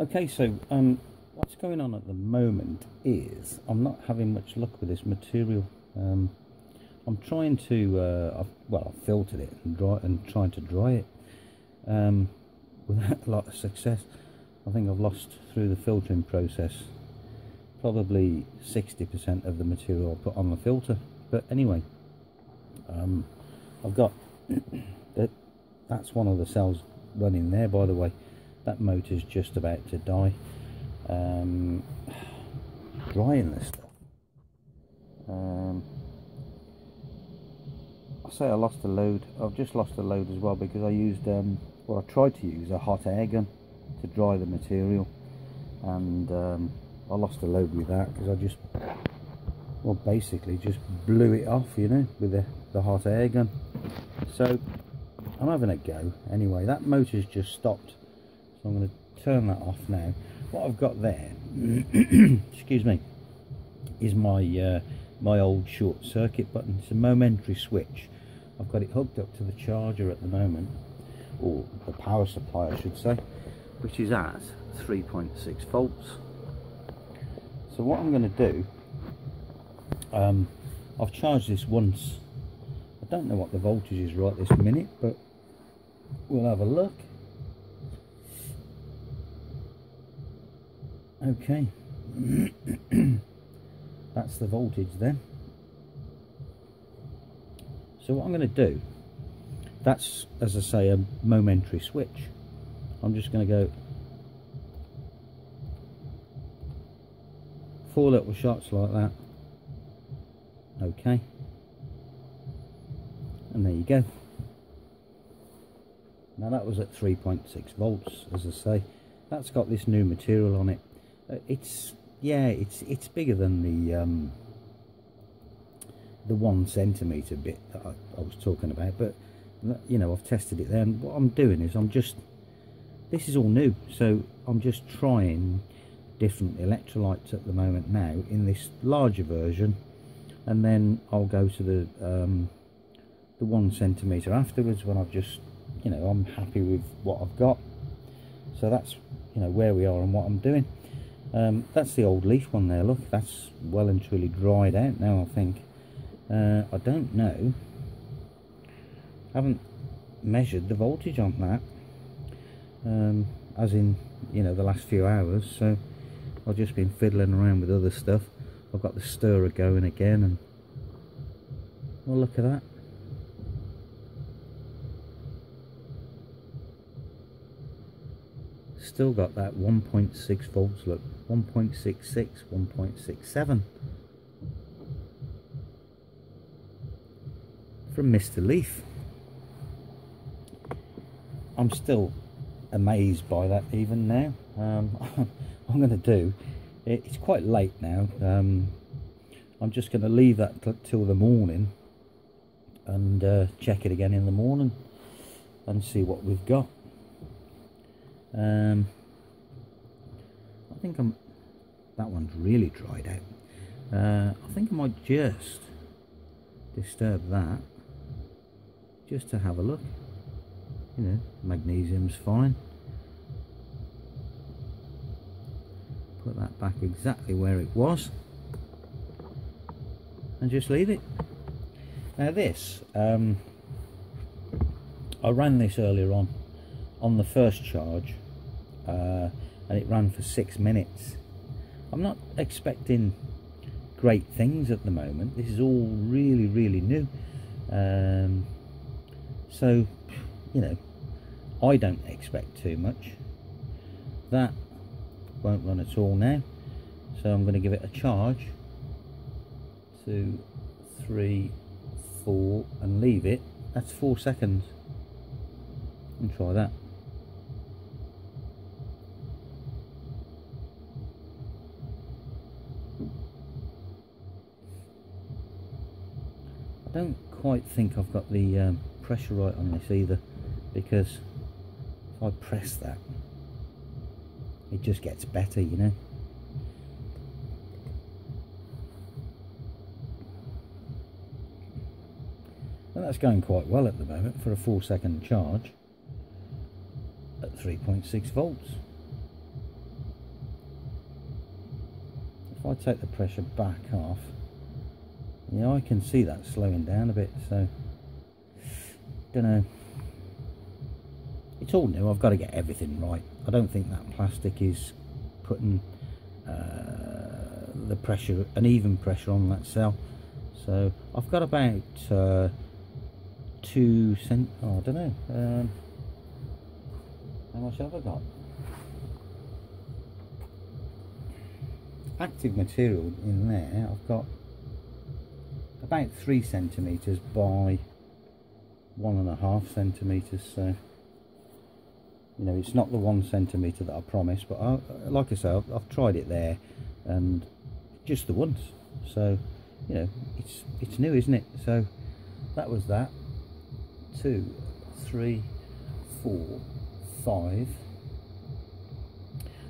Okay, so what's going on at the moment is I'm not having much luck with this material. I'm trying to I've filtered it and trying to dry it without a lot of success. I think I've lost through the filtering process probably 60% of the material I put on the filter. But anyway, I've got that's one of the cells running there, by the way. That motor's just about to die. Drying this stuff. I say I lost a load. I've just lost a load as well because I used I tried to use a hot air gun to dry the material, and I lost a load with that because I just basically just blew it off, you know, with the hot air gun. So I'm having a go anyway. That motor's just stopped, so I'm going to turn that off now. What I've got there excuse me, is my my old short circuit button. It's a momentary switch. I've got it hooked up to the charger at the moment, or the power supply I should say, which is at 3.6 volts. So what I'm going to do, I've charged this once. I don't know what the voltage is right this minute, but we'll have a look. Okay. That's the voltage then. So what I'm going to do, that's, as I say, a momentary switch. I'm just going to go 4 little shots like that. Okay, and there you go. Now that was at 3.6 volts, as I say. That's got this new material on it. It's bigger than the 1 centimetre bit that I was talking about, but you know, I've tested it there, and what I'm doing is this is all new, so I'm just trying different electrolytes at the moment now in this larger version, and then I'll go to the 1 centimetre afterwards when I've just, you know, I'm happy with what I've got. So that's, you know, where we are and what I'm doing. That's the old leaf one there, look, that's well and truly dried out now, I think. I don't know, I haven't measured the voltage on that, as in, you know, the last few hours, so I've just been fiddling around with other stuff. I've got the stirrer going again, and well, look at that. Still got that 1.6 volts, look, 1.66, 1.67 from Mr. Leaf. I'm still amazed by that even now. I'm going to do, it's quite late now, I'm just going to leave that till the morning and check it again in the morning and see what we've got. I think that one's really dried out. I think I might just disturb that just to have a look. You know, magnesium's fine. Put that back exactly where it was and just leave it. Now this, I ran this earlier on the first charge, and it ran for 6 minutes. I'm not expecting great things at the moment. This is all really new, so, you know, I don't expect too much. That won't run at all now, so I'm going to give it a charge, 2, 3, 4, and leave it. That's 4 seconds, and try that. I don't quite think I've got the pressure right on this either, because if I press that, it just gets better, you know. And that's going quite well at the moment for a 4-second charge at 3.6 volts. I take the pressure back off, yeah, I can see that slowing down a bit, so don't know. It's all new. I've got to get everything right. I don't think that plastic is putting the pressure, an even pressure on that cell. So I've got about 2 cent. Oh, I don't know. How much have I got? Active material in there. I've got about 3 centimeters by 1.5 centimeters. So, you know, it's not the 1 centimeter that I promised, but like I say, I've tried it there, and just the once. So, you know, it's new, isn't it? So that was that. 2, 3, 4, 5.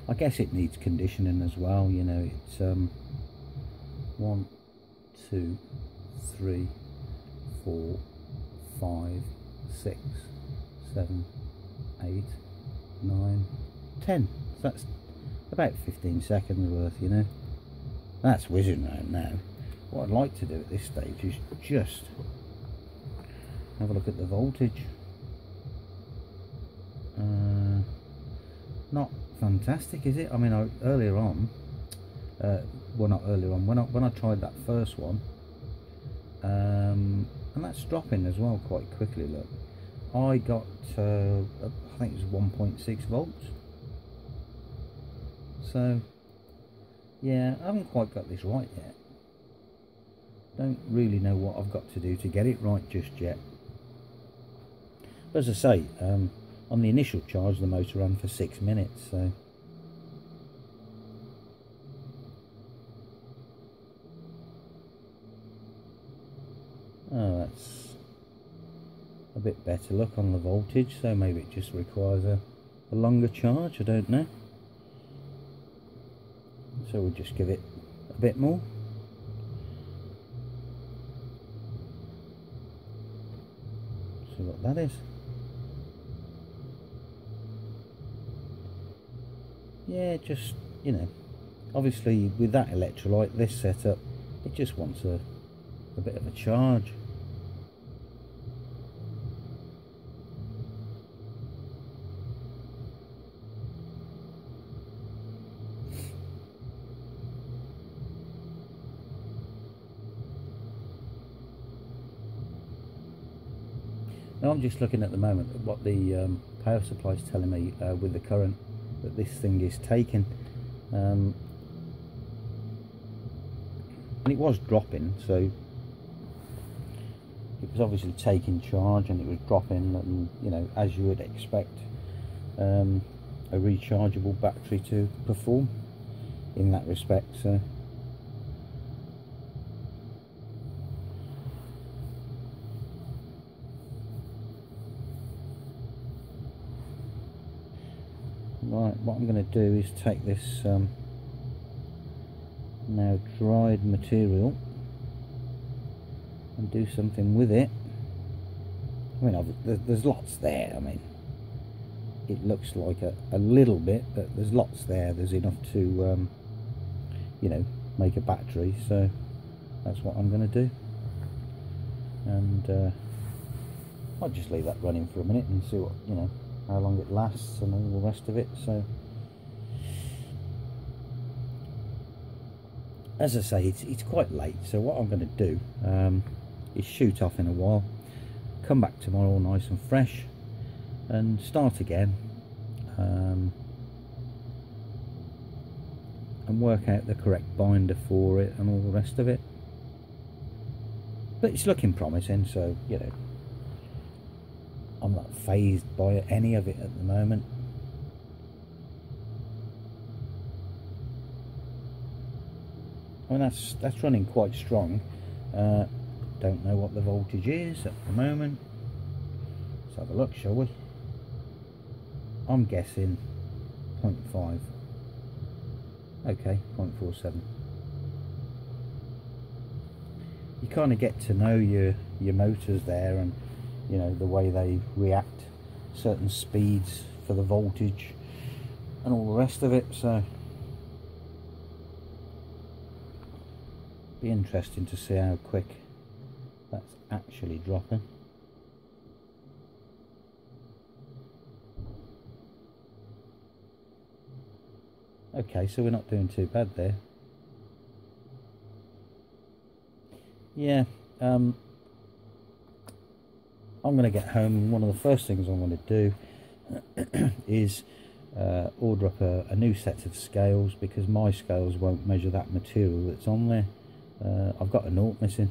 I guess it needs conditioning as well. You know, it's 1, 2, 3, 4, 5, 6, 7, 8, 9, 10. So that's about 15 seconds worth, you know. That's whizzing round now. What I'd like to do at this stage is just have a look at the voltage. Not fantastic, is it? I mean, earlier on, well, not earlier on, when I tried that first one, and that's dropping as well quite quickly. Look, I got I think it was 1.6 volts. So yeah, I haven't quite got this right yet. Don't really know what I've got to do to get it right just yet. But as I say, on the initial charge the motor ran for 6 minutes, so oh, that's a bit better. Look on the voltage, so maybe it just requires a longer charge, I don't know. So we'll just give it a bit more. See what that is. Yeah, just, you know, obviously with that electrolyte, this setup, it just wants a bit of a charge. Now I'm just looking at the moment at what the power supply is telling me with the current that this thing is taking, and it was dropping, so it was obviously taking charge and it was dropping, and you know, as you would expect a rechargeable battery to perform in that respect. So right, what I'm going to do is take this now dried material and do something with it. I mean, there's lots there. I mean, it looks like a little bit, but there's lots there. There's enough to you know, make a battery, so that's what I'm going to do. And I'll just leave that running for a minute and see what, you know, how long it lasts and all the rest of it. So as I say, it's quite late, so what I'm going to do is shoot off in a while, come back tomorrow nice and fresh, and start again, and work out the correct binder for it and all the rest of it. But it's looking promising, so you know, I'm not phased by any of it at the moment. I mean, that's running quite strong. Don't know what the voltage is at the moment. Let's have a look, shall we? I'm guessing 0.5. Okay, 0.47. You kind of get to know your motors there, and you know, the way they react, certain speeds for the voltage and all the rest of it. So Be interesting to see how quick that's actually dropping. Okay, so we're not doing too bad there. Yeah, I'm going to get home, and one of the first things I'm going to do is order up a new set of scales, because my scales won't measure that material that's on there. I've got a naught missing.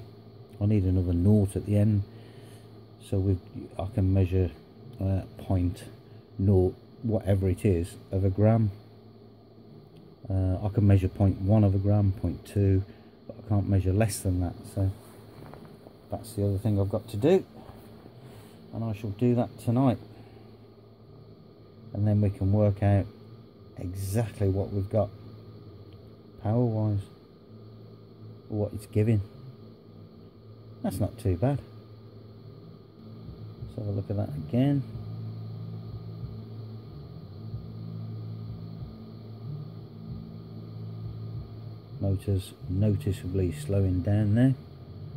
I need another naught at the end, so I can measure point naught whatever it is of a gram. I can measure 0.1 of a gram, 0.2, but I can't measure less than that. So that's the other thing I've got to do, and I shall do that tonight, and then we can work out exactly what we've got power wise, what it's giving. That's not too bad. Let's have a look at that again. Motor's noticeably slowing down there.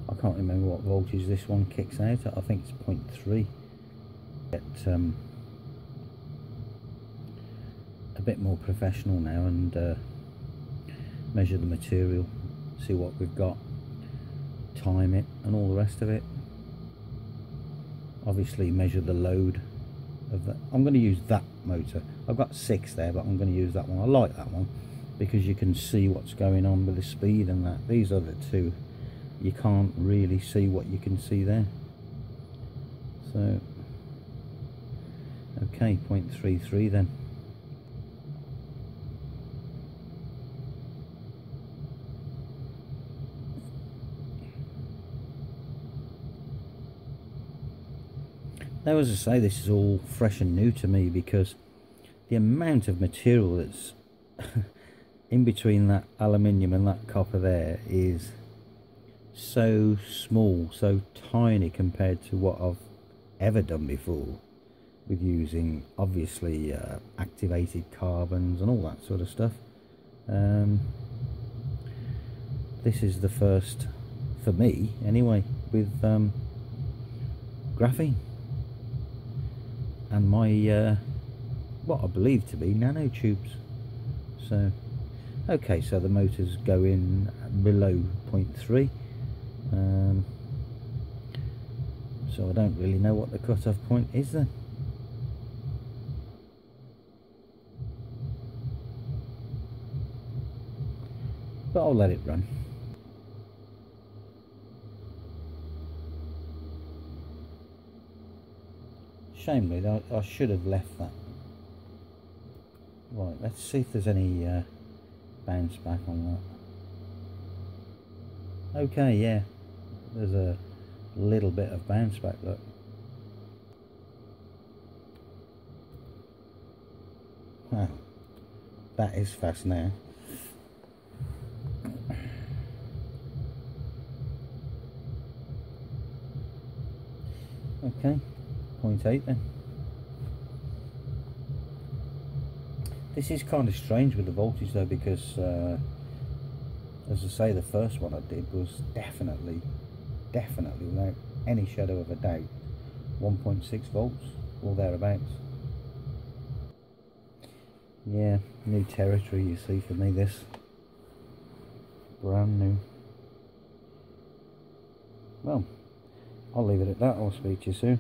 I can't remember what voltage this one kicks out at. I think it's 0.3. Get a bit more professional now and measure the material, see what we've got, time it and all the rest of it. Obviously measure the load of that. I'm going to use that motor. I've got 6 there, but I'm going to use that one. I like that one because you can see what's going on with the speed and that. These other two, you can't really see what you can see there. So okay, 0.33 then. Now, as I say, this is all fresh and new to me, because the amount of material that's in between that aluminium and that copper there is so small, so tiny compared to what I've ever done before with using obviously activated carbons and all that sort of stuff. This is the first for me anyway with graphene and my what I believe to be nanotubes. So okay, so the motors go in below 0.3, so I don't really know what the cut-off point is then. But I'll let it run. Shame really, I should have left that. Right, let's see if there's any bounce back on that. Okay, yeah, there's a little bit of bounce back, look. Wow, that is fast now. Okay, 0.8 then. This is kind of strange with the voltage though, because as I say, the first one I did was definitely without any shadow of a doubt 1.6 volts or thereabouts. Yeah, new territory you see for me, this brand new. Well, I'll leave it at that. I'll speak to you soon.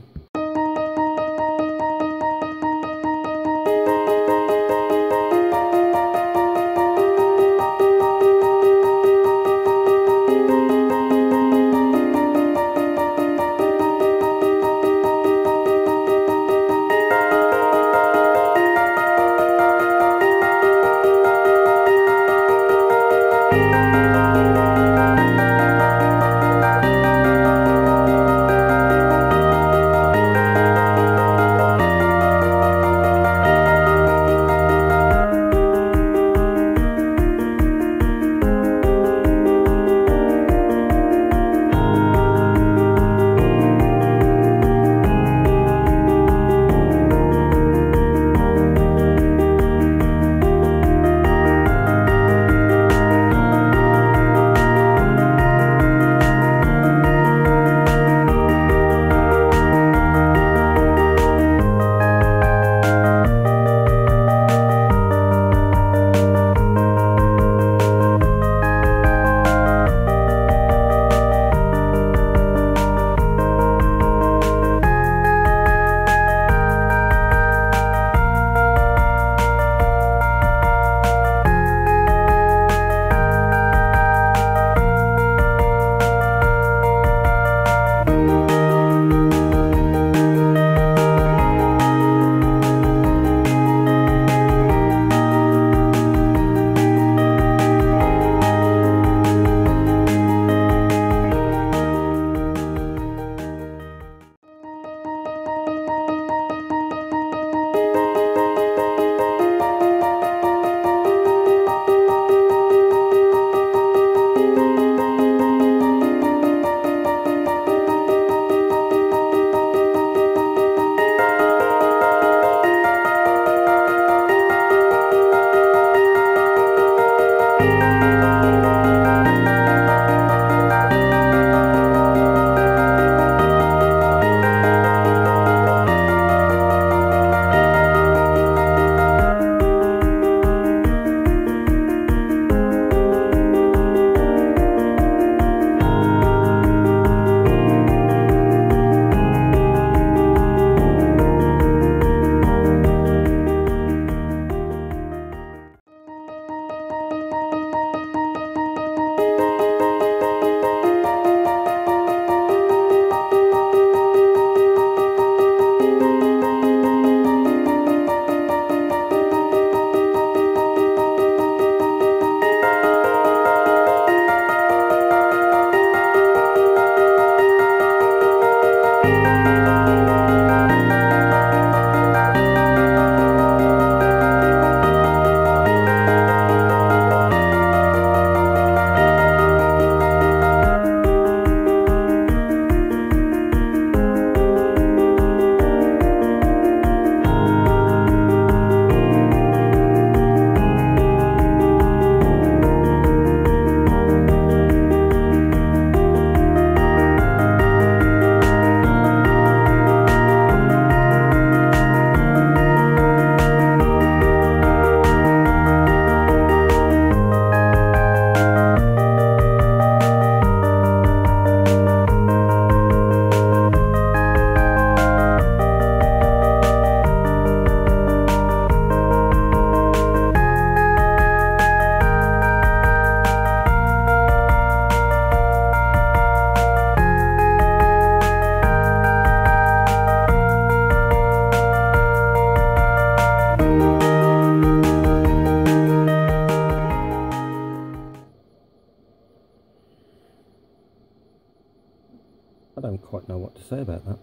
don't quite know what to say about that.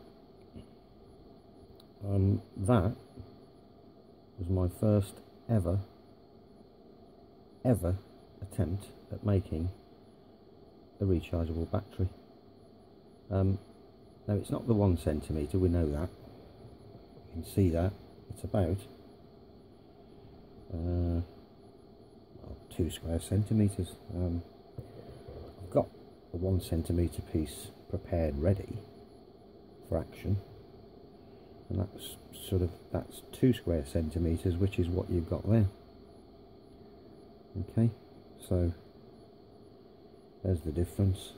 That was my first ever attempt at making a rechargeable battery. Now it's not the 1 centimetre, we know that. You can see that it's about 2 square centimetres. I've got a 1 centimetre piece prepared ready for action, and that's 2 square centimetres, which is what you've got there. Okay, so there's the difference.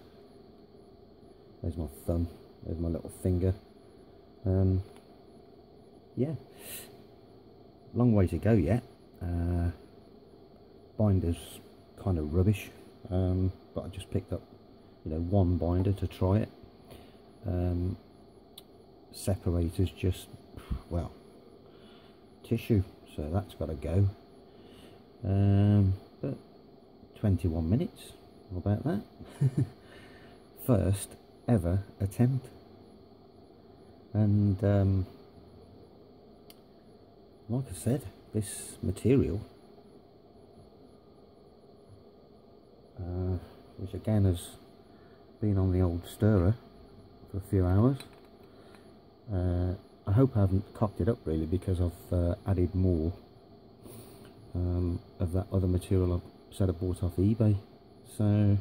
There's my thumb, there's my little finger. Yeah, long way to go yet. Binder's kind of rubbish, but I just picked up, you know, 1 binder to try it. Separator's just, well, tissue, so that's got to go. But 21 minutes, how about that? First ever attempt. And like I said, this material, which again has been on the old stirrer for a few hours, I hope I haven't cocked it up really, because I've added more of that other material I said I bought off eBay, so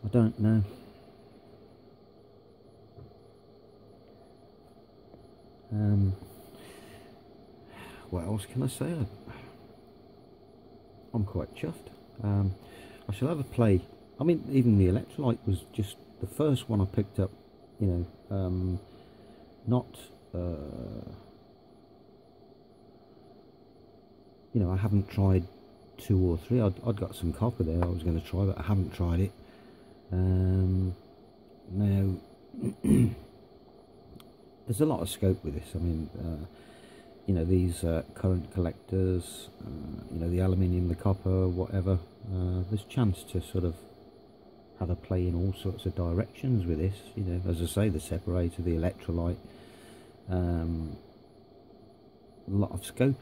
I don't know. What else can I say? I'm quite chuffed. I shall have a play. I mean, even the electrolyte was just the first one I picked up, you know, not you know, I haven't tried 2 or 3. I'd got some copper there I was going to try, but I haven't tried it. Now there's a lot of scope with this. I mean, you know, these current collectors, you know, the aluminium, the copper, whatever, there's chance to sort of have a play in all sorts of directions with this. You know, as I say, the separator, the electrolyte, a lot of scope.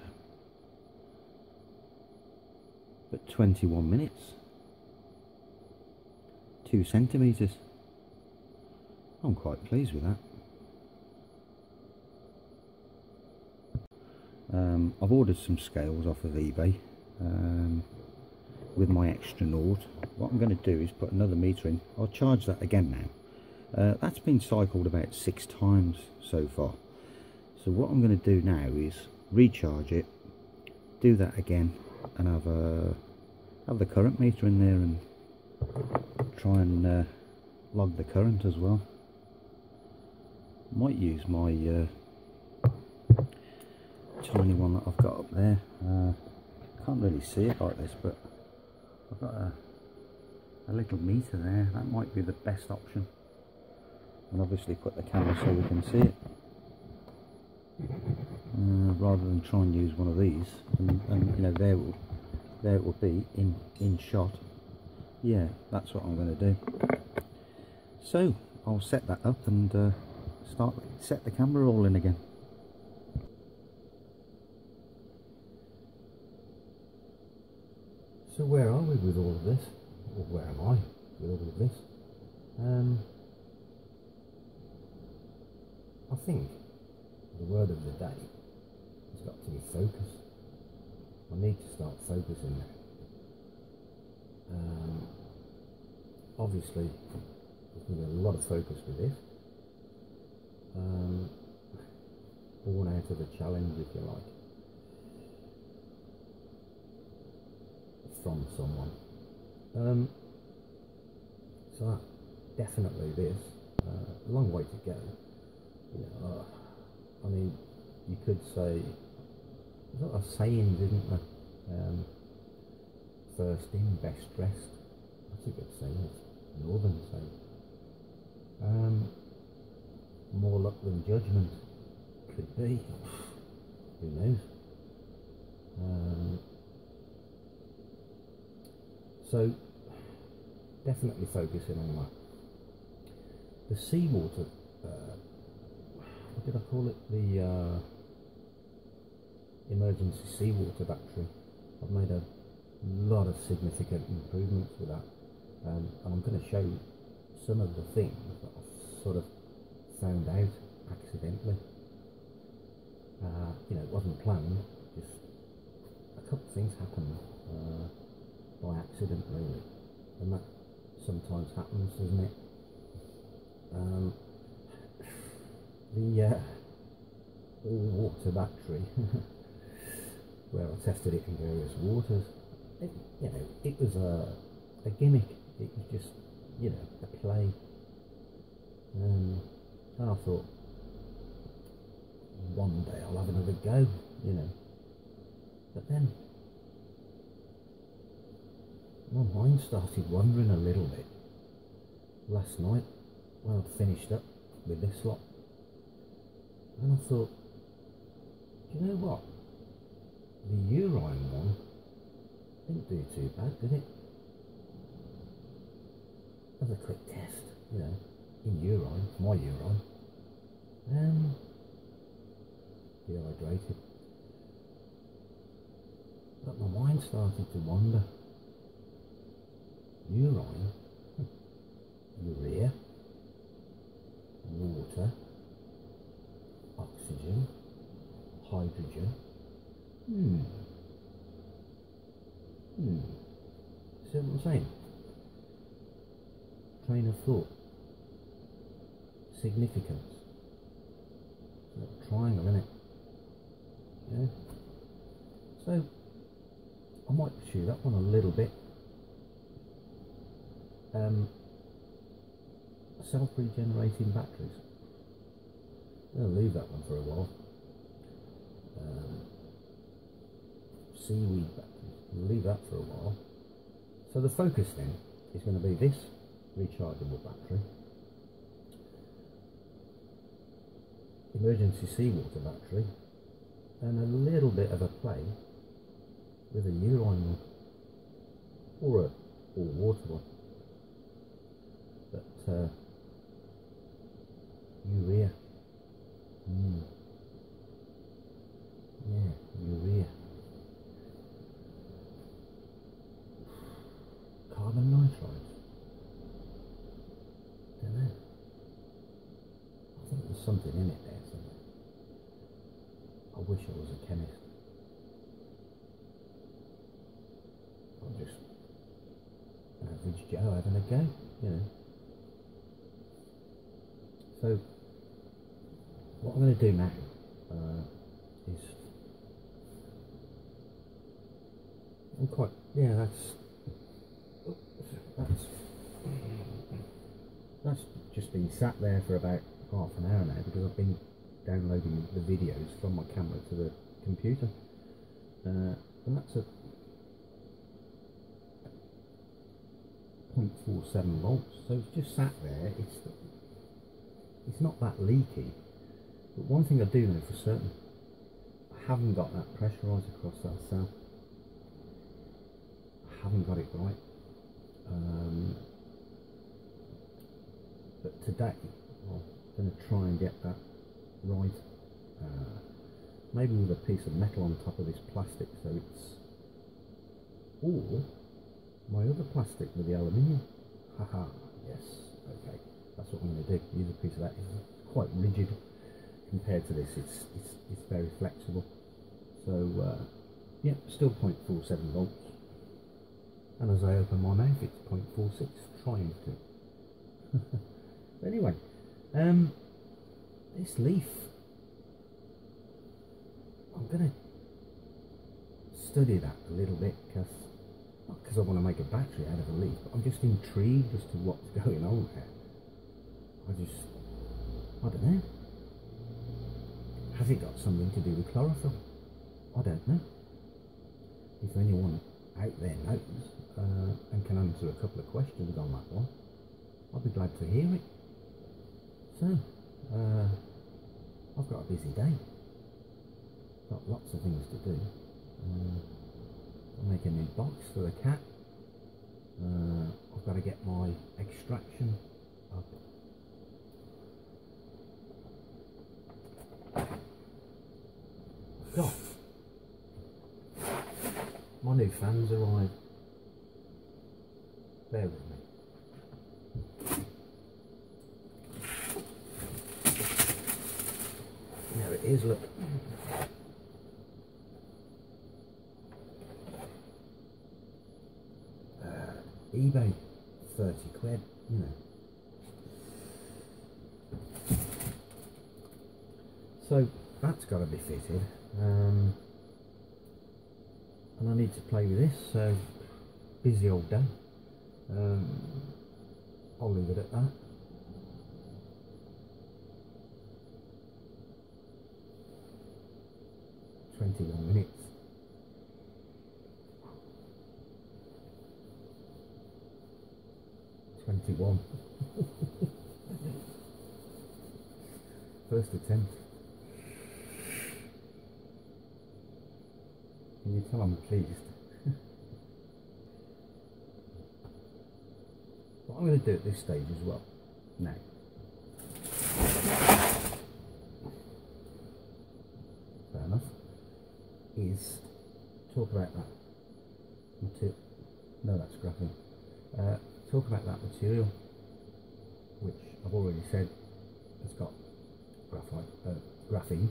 But 21 minutes, 2 centimetres, I'm quite pleased with that. I've ordered some scales off of eBay with my extra naught. What I'm going to do is put another meter in. I'll charge that again now. That's been cycled about 6 times so far. So what I'm going to do now is recharge it, do that again, and have the current meter in there and try and log the current as well. Might use my tiny one that I've got up there. Can't really see it like this, but I've got a little meter there. That might be the best option. And obviously put the camera so we can see it, rather than try and use one of these. And you know, there it will be in shot. Yeah, that's what I'm going to do. So I'll set that up and set the camera rolling again. So where are we with all of this? Or where am I with all of this? I think the word of the day has got to be focus. I need to start focusing now. Obviously, there's been a lot of focus with this. Born out of a challenge, if you like, from someone. So that, definitely this. A long way to go. You know, I mean, you could say, there's a lot of sayings, isn't there? First in, best dressed. That's a good saying. It's a northern saying. More luck than judgment. Could be. Who knows? So definitely focusing on the seawater, what did I call it? The emergency seawater battery. I've made a lot of significant improvements with that, and I'm going to show you some of the things that I've sort of found out accidentally. You know, it wasn't planned, just a couple of things happened by accident really, and that sometimes happens, doesn't it? The all-water battery, where I tested it in various waters, you know, it was a gimmick. It was just, you know, a play. And I thought, one day I'll have another go, you know. But then my mind started wandering a little bit last night when I'd finished up with this lot. And I thought, do you know what? The urine one didn't do too bad, did it? As a quick test, you know, in urine, my urine, dehydrated. But my mind started to wander. Urine, urea, water, oxygen, hydrogen. See what I'm saying? Train of thought. Significance. It's a little triangle, isn't it? Yeah. So I might pursue that one a little bit. Self-regenerating batteries. I'm going to leave that one for a while. Seaweed batteries. We'll leave that for a while. So the focus then is going to be this rechargeable battery, emergency seawater battery, and a little bit of a play with a urine one or a water one. But urea. Yeah, urea. Carbon nitrides. Don't know. I think there's something in it there somewhere. I wish I was a chemist. I'm just an average Joe having a go, you know. So what I'm going to do now is, that's just been sat there for about half an hour now, because I've been downloading the videos from my camera to the computer, and that's a 0.47 volts, so it's just sat there. It's not that leaky, but one thing I do know for certain, I haven't got that pressurised across that cell. I haven't got it right. But today I'm going to try and get that right, maybe with a piece of metal on top of this plastic, so it's, or my other plastic with the aluminium. Haha, yes, okay, that's what I'm going to do. Use a piece of that. It's quite rigid compared to this. It's very flexible. So yeah, still 0.47 volts. And as I open my mouth, it's 0.46, trying to. Anyway, this leaf, I'm going to study that a little bit, not because I want to make a battery out of a leaf, but I'm just intrigued as to what's going on there. I don't know. Has it got something to do with chlorophyll? I don't know. If anyone out there knows and can answer a couple of questions on that one, I'll be glad to hear it. So, I've got a busy day. Got lots of things to do. I'll make a new box for the cat. I've got to get my extraction up my new fans arrived. Bear with me. There it is, look. eBay, 30 quid, you know. So that's got to be fitted, and I need to play with this, so busy old day. I'll leave it at that. .21 minutes. First attempt. Can you tell I'm pleased? What I'm going to do at this stage as well, now, fair enough, is talk about that material. No, that's graphene. Talk about that material, which I've already said has got graphene,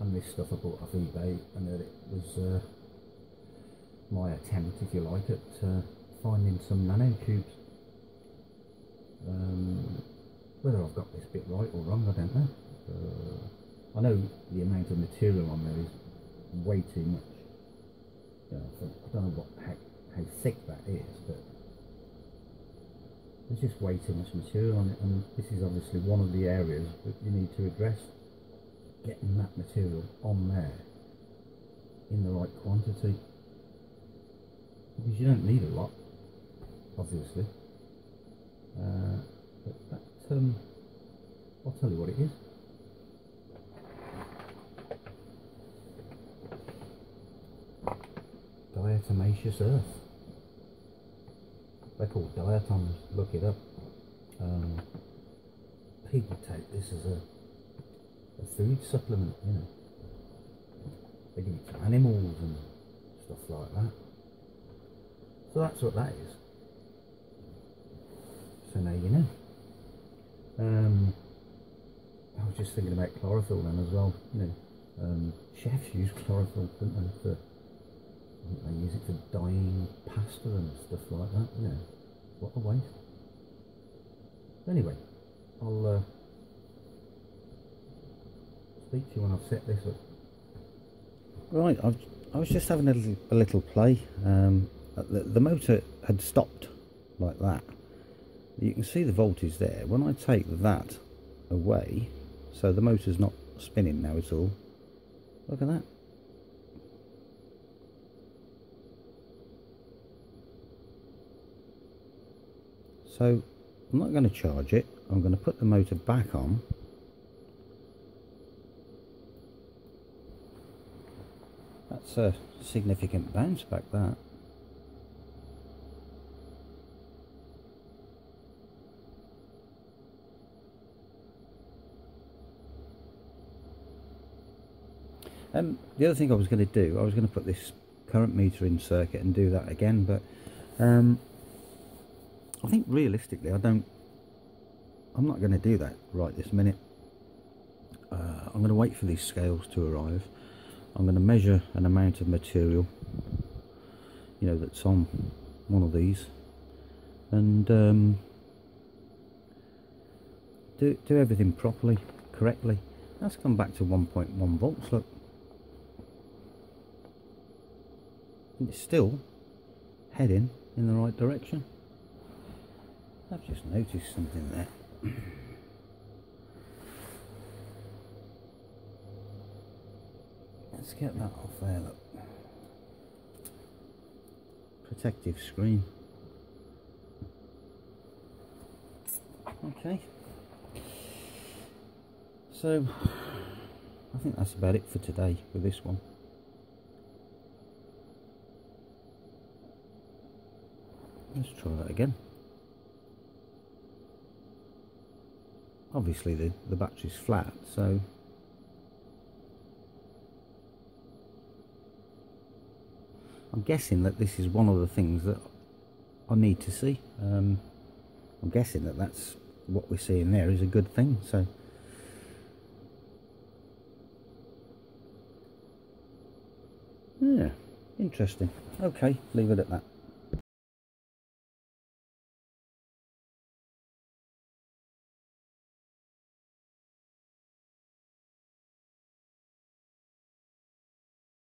and this stuff I bought off eBay, and that it was my attempt, if you like, at finding some nanotubes. Whether I've got this bit right or wrong, I don't know. I know the amount of material on there is way too much. You know, I don't know how thick that is, but there's just way too much material on it, and this is obviously one of the areas that you need to address, getting that material on there in the right quantity, because you don't need a lot, obviously, but that, I'll tell you what it is. Diatomaceous earth. They're called diatoms, look it up. People take this as a food supplement, you know. They give it to animals and stuff like that. So that's what that is. So now you know. I was just thinking about chlorophyll then as well, you know. Chefs use chlorophyll, don't they, for, I think they use it for dyeing pasta and stuff like that, you know. What a waste. Anyway, I'll speak to you when I've set this up. Right, I was just having a little play. The motor had stopped like that. You can see the voltage there. When I take that away, so the motor's not spinning now at all. Look at that. So I'm not going to charge it. I'm going to put the motor back on. That's a significant bounce back, that. The other thing I was going to do, I was going to put this current meter in circuit and do that again, but I think realistically I'm not going to do that right this minute. I'm going to wait for these scales to arrive. I'm going to measure an amount of material, you know, that's on one of these, and do everything properly, correctly. That's come back to 1.1 volts, look. And it's still heading in the right direction. I've just noticed something there. Let's get that off there, look. Protective screen. Okay. So, I think that's about it for today with this one. Let's try that again. Obviously the battery's flat, so I'm guessing that this is one of the things that I need to see. I'm guessing that that's what we're seeing there is a good thing. So yeah, interesting. Okay, leave it at that.